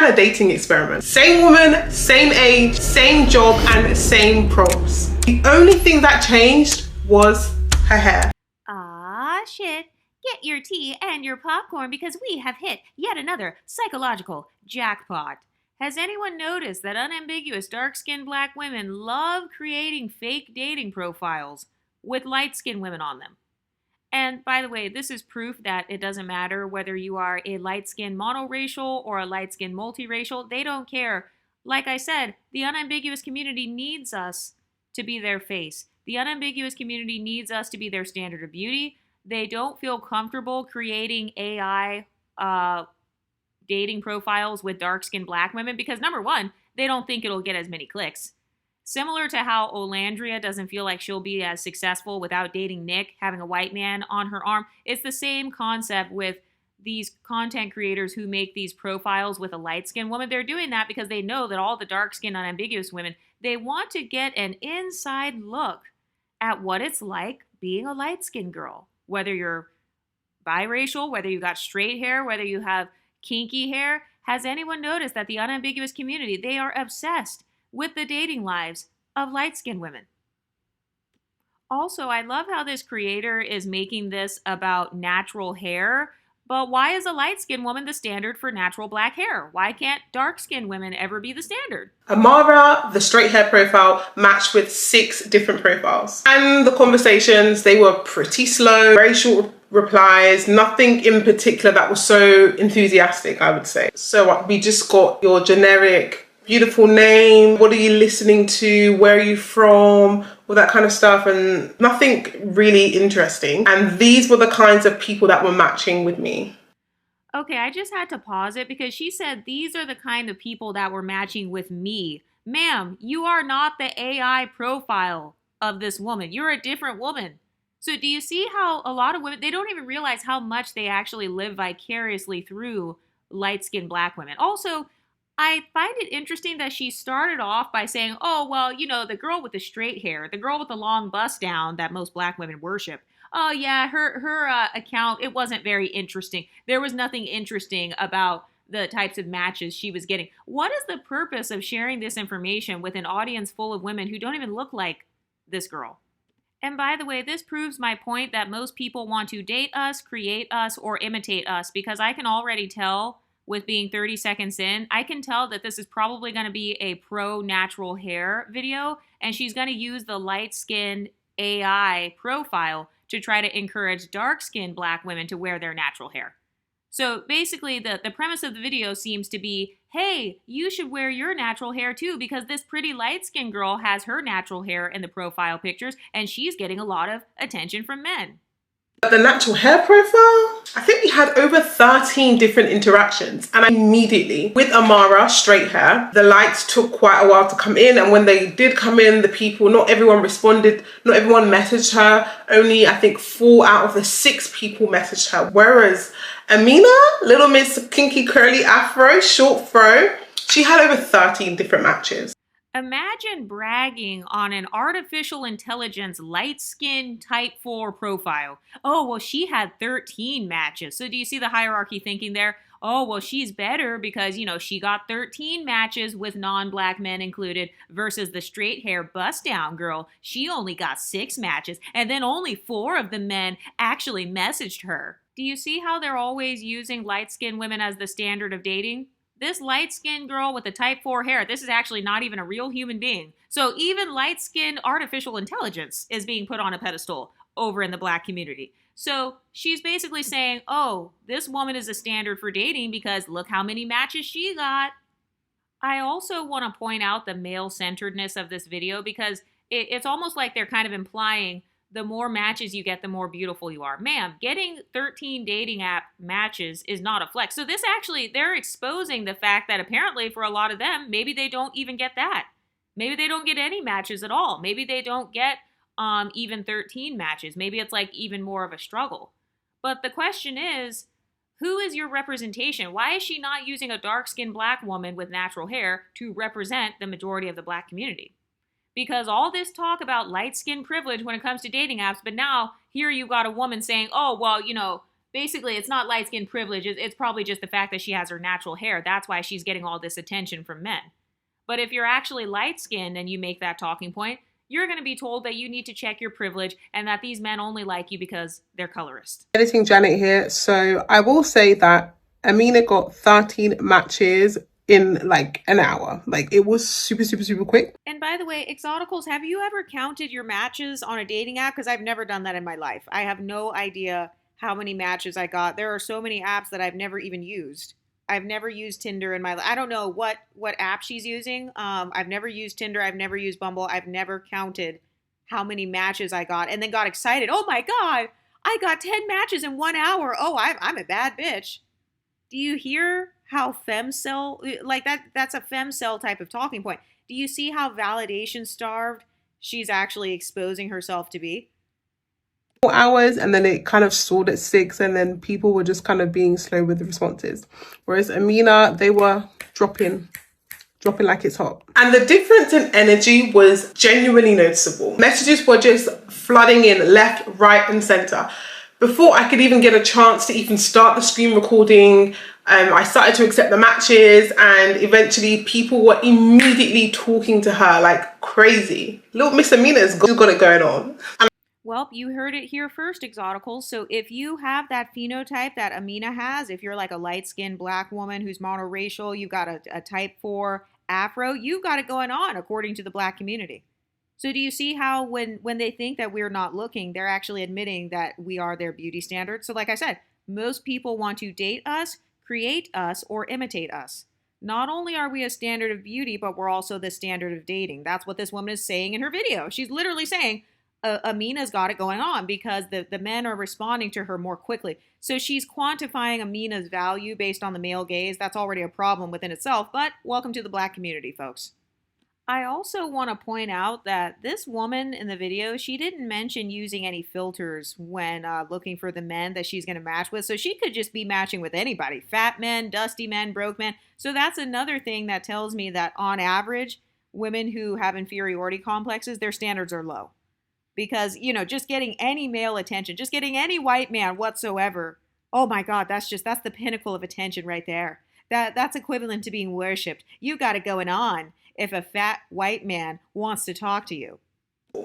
ran a dating experiment. Same woman, same age, same job, and same prompts. The only thing that changed was her hair. Ah, shit. Get your tea and your popcorn because we have hit yet another psychological jackpot. Has anyone noticed that unambiguous dark-skinned black women love creating fake dating profiles with light-skinned women on them? And by the way, this is proof that it doesn't matter whether you are a light-skinned monoracial or a light-skinned multiracial. They don't care. Like I said, the unambiguous community needs us to be their face. The unambiguous community needs us to be their standard of beauty. They don't feel comfortable creating AI dating profiles with dark-skinned black women because, number one, they don't think it'll get as many clicks. Similar to how Olandria doesn't feel like she'll be as successful without dating Nick, having a white man on her arm. It's the same concept with these content creators who make these profiles with a light-skinned woman. They're doing that because they know that all the dark-skinned, unambiguous women, they want to get an inside look at what it's like being a light-skinned girl. Whether you're biracial, whether you got straight hair, whether you have kinky hair. Has anyone noticed that the unambiguous community, they are obsessed with the dating lives of light-skinned women? Also, I love how this creator is making this about natural hair, but why is a light-skinned woman the standard for natural black hair? Why can't dark-skinned women ever be the standard? Amara, the straight hair profile, matched with 6 different profiles. And the conversations, they were pretty slow, very short replies, nothing in particular that was so enthusiastic, I would say. So we just got your generic, beautiful name, what are you listening to, where are you from, all that kind of stuff, and nothing really interesting. And these were the kinds of people that were matching with me. Okay, I just had to pause it because she said these are the kind of people that were matching with me. Ma'am, you are not the AI profile of this woman. You're a different woman. So do you see how a lot of women, they don't even realize how much they actually live vicariously through light-skinned black women. Also, I find it interesting that she started off by saying, oh, well, you know, the girl with the straight hair, the girl with the long bust down that most black women worship. Oh, yeah, her account, it wasn't very interesting. There was nothing interesting about the types of matches she was getting. What is the purpose of sharing this information with an audience full of women who don't even look like this girl? And by the way, this proves my point that most people want to date us, create us, or imitate us, because I can already tell with being 30 seconds in, I can tell that this is probably going to be a pro natural hair video, and she's going to use the light-skinned AI profile to try to encourage dark-skinned black women to wear their natural hair. So basically, the premise of the video seems to be, hey, you should wear your natural hair too because this pretty light-skinned girl has her natural hair in the profile pictures and she's getting a lot of attention from men. The natural hair profile, I think we had over 13 different interactions, and immediately with Amara, straight hair, the likes took quite a while to come in, and when they did come in, the people, not everyone responded, not everyone messaged her. Only I think 4 out of the 6 people messaged her, whereas Amina, little miss kinky curly afro, short fro, she had over 13 different matches. Imagine bragging on an artificial intelligence light-skinned type 4 profile. Oh, well, she had 13 matches. So do you see the hierarchy thinking there? Oh, well, she's better because, you know, she got 13 matches with non-black men included versus the straight hair bust down girl. She only got 6 matches and then only 4 of the men actually messaged her. Do you see how they're always using light-skinned women as the standard of dating? This light-skinned girl with the type 4 hair, this is actually not even a real human being. So even light-skinned artificial intelligence is being put on a pedestal over in the black community. So she's basically saying, oh, this woman is a standard for dating because look how many matches she got. I also want to point out the male-centeredness of this video because it's almost like they're kind of implying the more matches you get, the more beautiful you are. Ma'am, getting 13 dating app matches is not a flex. So this actually, they're exposing the fact that apparently for a lot of them, maybe they don't even get that. Maybe they don't get any matches at all. Maybe they don't get even 13 matches. Maybe it's like even more of a struggle. But the question is, who is your representation? Why is she not using a dark-skinned black woman with natural hair to represent the majority of the black community? Because all this talk about light skin privilege when it comes to dating apps, but now here you got a woman saying, oh, well, you know, Basically, it's not light skin privilege. It's probably just the fact that she has her natural hair. That's why she's getting all this attention from men. But if you're actually light skinned and you make that talking point, you're going to be told that you need to check your privilege and that these men only like you because they're colorist. Editing Janet here. So I will say that Amina got 13 matches in like an hour. Like it was super, super, super quick. And by the way, Exoticals, have you ever counted your matches on a dating app? Because I've never done that in my life. I have no idea how many matches I got. There are so many apps that I've never even used. I've never used Tinder in my life. I don't know what app she's using. I've never used Tinder. I've never used Bumble. I've never counted how many matches I got and then got excited. Oh my God, I got 10 matches in 1 hour. Oh, I'm a bad bitch. Do you hear how femcel, like that's a femcel type of talking point. Do you see how validation starved she's actually exposing herself to be? Hours, and then it kind of stalled at 6, and then people were just kind of being slow with the responses. Whereas Amina, they were dropping like it's hot. And the difference in energy was genuinely noticeable. Messages were just flooding in left, right, and center. Before I could even get a chance to even start the screen recording, I started to accept the matches, and eventually people were immediately talking to her like crazy. Little Miss Amina's got it going on. Well, you heard it here first, Exoticals. So if you have that phenotype that Amina has, if you're like a light-skinned black woman who's monoracial, you've got a type 4 afro, you've got it going on according to the black community. So do you see how when they think that we're not looking, they're actually admitting that we are their beauty standard? So like I said, most people want to date us, create us, or imitate us. Not only are we a standard of beauty, but we're also the standard of dating. That's what this woman is saying in her video. She's literally saying, Amina's got it going on because the men are responding to her more quickly. So she's quantifying Amina's value based on the male gaze. That's already a problem within itself, but welcome to the black community, folks. I also want to point out that this woman in the video, she didn't mention using any filters when looking for the men that she's going to match with. So she could just be matching with anybody. Fat men, dusty men, broke men. So that's another thing that tells me that on average, women who have inferiority complexes, their standards are low. Because, just getting any male attention, just getting any white man whatsoever, oh my God, that's the pinnacle of attention right there. That's equivalent to being worshipped. You got it going on if a fat white man wants to talk to you.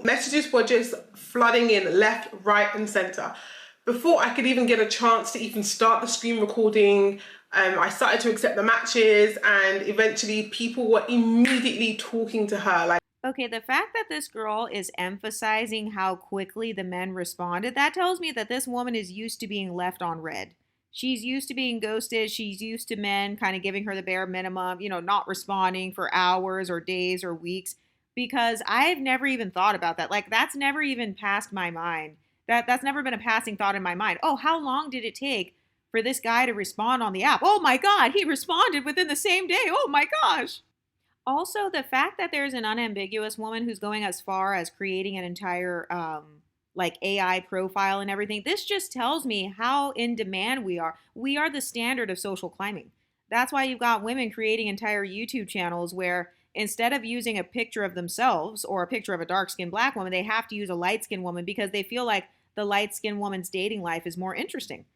Messages were just flooding in left, right, and center. Before I could even get a chance to even start the screen recording, I started to accept the matches, and eventually people were immediately talking to her like, okay, the fact that this girl is emphasizing how quickly the men responded, that tells me that this woman is used to being left on red. She's used to being ghosted. She's used to men kind of giving her the bare minimum, not responding for hours or days or weeks, because I've never even thought about that. Like, that's never even passed my mind. That's never been a passing thought in my mind. Oh, how long did it take for this guy to respond on the app? Oh my God, he responded within the same day. Oh my gosh. Also, the fact that there's an unambiguous woman who's going as far as creating an entire AI profile and everything, this just tells me how in demand we are. We are the standard of social climbing. That's why you've got women creating entire YouTube channels where instead of using a picture of themselves or a picture of a dark-skinned black woman, they have to use a light-skinned woman because they feel like the light-skinned woman's dating life is more interesting.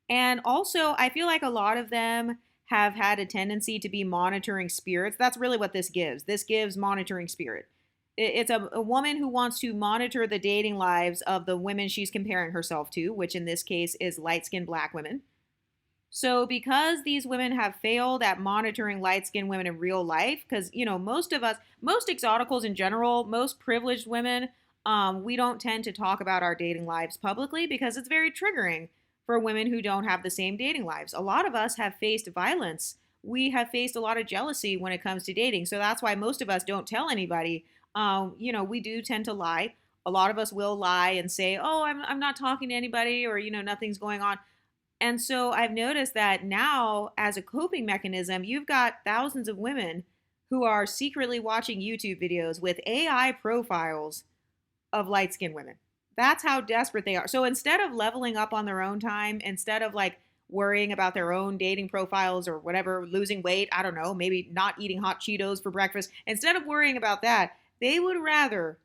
And also, I feel like a lot of them have had a tendency to be monitoring spirits. That's really what this gives. This gives monitoring spirit. It's a woman who wants to monitor the dating lives of the women she's comparing herself to, which in this case is light-skinned black women. So because these women have failed at monitoring light-skinned women in real life, because, most of us, most exoticals in general, most privileged women, we don't tend to talk about our dating lives publicly because it's very triggering for women who don't have the same dating lives. A lot of us have faced violence. We have faced a lot of jealousy when it comes to dating. So that's why most of us don't tell anybody. We do tend to lie. A lot of us will lie and say, oh, I'm not talking to anybody, or, nothing's going on. And so I've noticed that now, as a coping mechanism, you've got thousands of women who are secretly watching YouTube videos with AI profiles of light-skinned women. That's how desperate they are. So instead of leveling up on their own time, instead of worrying about their own dating profiles or whatever, losing weight, I don't know, maybe not eating hot Cheetos for breakfast, instead of worrying about that, they would rather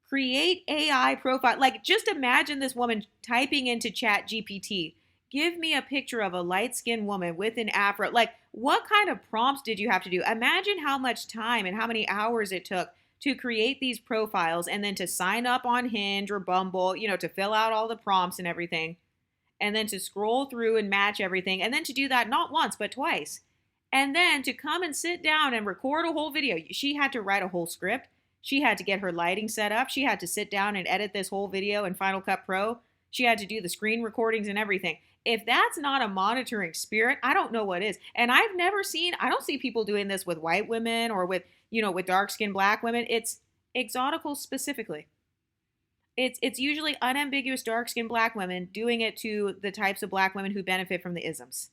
create AI profile. Just imagine this woman typing into Chat GPT, Give me a picture of a light-skinned woman with an afro. Like, what kind of prompts did you have to do? Imagine how much time and how many hours it took to create these profiles and then to sign up on Hinge or Bumble, to fill out all the prompts and everything, and then to scroll through and match everything, and then to do that not once, but twice. And then to come and sit down and record a whole video. She had to write a whole script. She had to get her lighting set up. She had to sit down and edit this whole video in Final Cut Pro. She had to do the screen recordings and everything. If that's not a monitoring spirit, I don't know what is. And I don't see people doing this with white women or with dark-skinned black women. It's exoticals specifically. It's usually unambiguous dark-skinned black women doing it to the types of black women who benefit from the isms.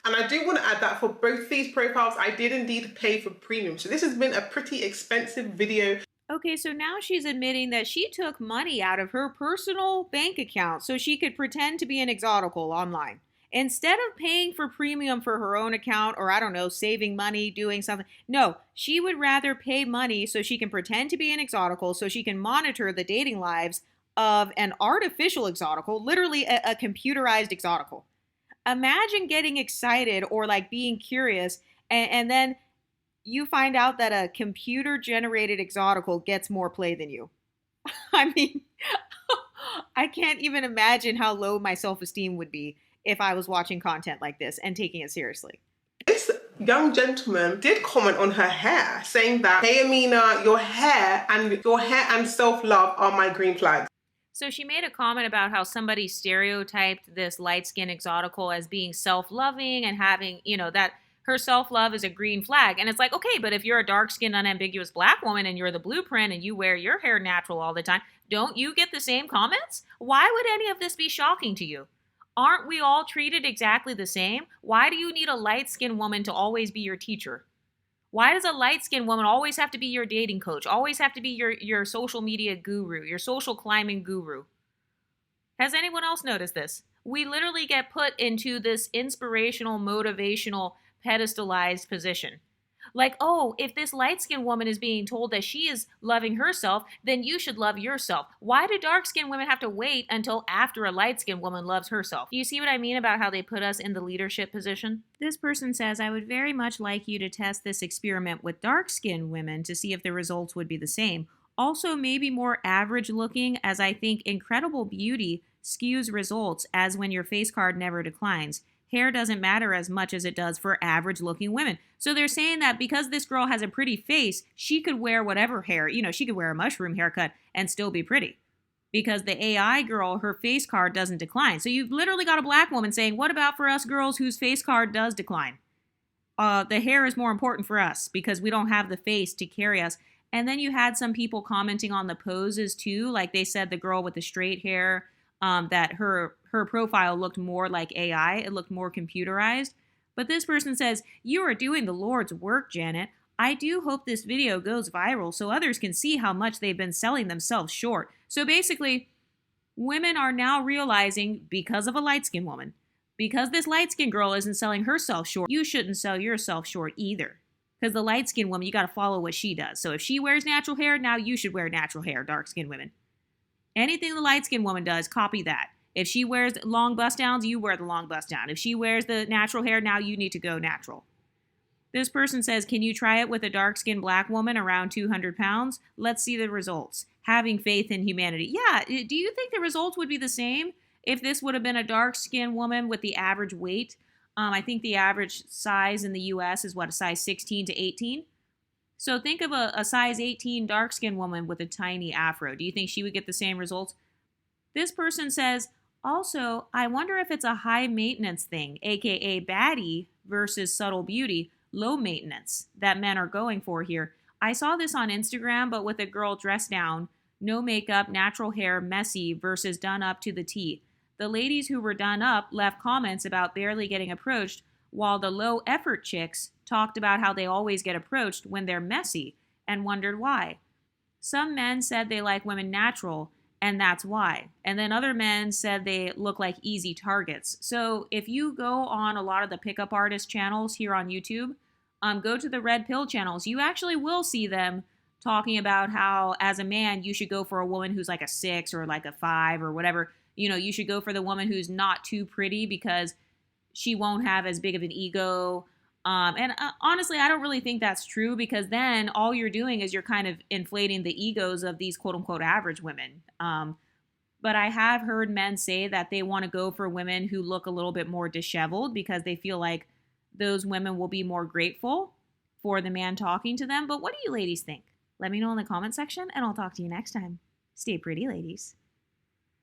And I do want to add that for both these profiles, I did indeed pay for premium. So this has been a pretty expensive video. Okay, so now she's admitting that she took money out of her personal bank account so she could pretend to be an exotical online. Instead of paying for premium for her own account or, I don't know, saving money, doing something. No, she would rather pay money so she can pretend to be an exotical so she can monitor the dating lives of an artificial exotical, literally a computerized exotical. Imagine getting excited or like being curious and then you find out that a computer-generated exotical gets more play than you. I mean, I can't even imagine how low my self-esteem would be if I was watching content like this and taking it seriously. This young gentleman did comment on her hair, saying that, "Hey Amina, your hair and self-love are my green flags." So she made a comment about how somebody stereotyped this light-skinned exotical as being self-loving and having, that her self-love is a green flag. And it's like, okay, but if you're a dark-skinned, unambiguous black woman and you're the blueprint and you wear your hair natural all the time, don't you get the same comments? Why would any of this be shocking to you? Aren't we all treated exactly the same? Why do you need a light-skinned woman to always be your teacher? Why does a light-skinned woman always have to be your dating coach? Always have to be your social media guru, your social climbing guru? Has anyone else noticed this? We literally get put into this inspirational, motivational, pedestalized position. Like, oh, if this light-skinned woman is being told that she is loving herself, then you should love yourself. Why do dark-skinned women have to wait until after a light-skinned woman loves herself? Do you see what I mean about how they put us in the leadership position? This person says, I would very much like you to test this experiment with dark-skinned women to see if the results would be the same. Also, maybe more average looking, as I think incredible beauty skews results as when your face card never declines. Hair doesn't matter as much as it does for average-looking women. So they're saying that because this girl has a pretty face, she could wear whatever hair, she could wear a mushroom haircut and still be pretty. Because the AI girl, her face card doesn't decline. So you've literally got a black woman saying, what about for us girls whose face card does decline? The hair is more important for us because we don't have the face to carry us. And then you had some people commenting on the poses too. Like they said the girl with the straight hair, that her profile looked more like AI. It looked more computerized. But this person says, you are doing the Lord's work, Janet. I do hope this video goes viral so others can see how much they've been selling themselves short. So basically, women are now realizing, because of a light-skinned woman, because this light-skinned girl isn't selling herself short, you shouldn't sell yourself short either. Because the light-skinned woman, you got to follow what she does. So if she wears natural hair, now you should wear natural hair, dark-skinned women. Anything the light-skinned woman does, copy that. If she wears long bust downs, you wear the long bust down. If she wears the natural hair, now you need to go natural. This person says, can you try it with a dark-skinned black woman around 200 pounds? Let's see the results. Having faith in humanity. Yeah, do you think the results would be the same if this would have been a dark-skinned woman with the average weight? I think the average size in the U.S. is a size 16 to 18. So think of a size 18 dark-skinned woman with a tiny afro. Do you think she would get the same results? This person says, also, I wonder if it's a high maintenance thing, aka baddie versus subtle beauty, low maintenance, that men are going for here. I saw this on Instagram, but with a girl dressed down, no makeup, natural hair, messy versus done up to the T. The ladies who were done up left comments about barely getting approached, while the low effort chicks talked about how they always get approached when they're messy and wondered why. Some men said they like women natural, and that's why. And then other men said they look like easy targets. So if you go on a lot of the pickup artist channels here on YouTube, go to the red pill channels, you actually will see them talking about how as a man, you should go for a woman who's like a 6 or like a 5 or whatever, you should go for the woman who's not too pretty because she won't have as big of an ego. And honestly, I don't really think that's true, because then all you're doing is you're kind of inflating the egos of these quote unquote average women. But I have heard men say that they want to go for women who look a little bit more disheveled because they feel like those women will be more grateful for the man talking to them. But what do you ladies think? Let me know in the comment section, and I'll talk to you next time. Stay pretty, ladies.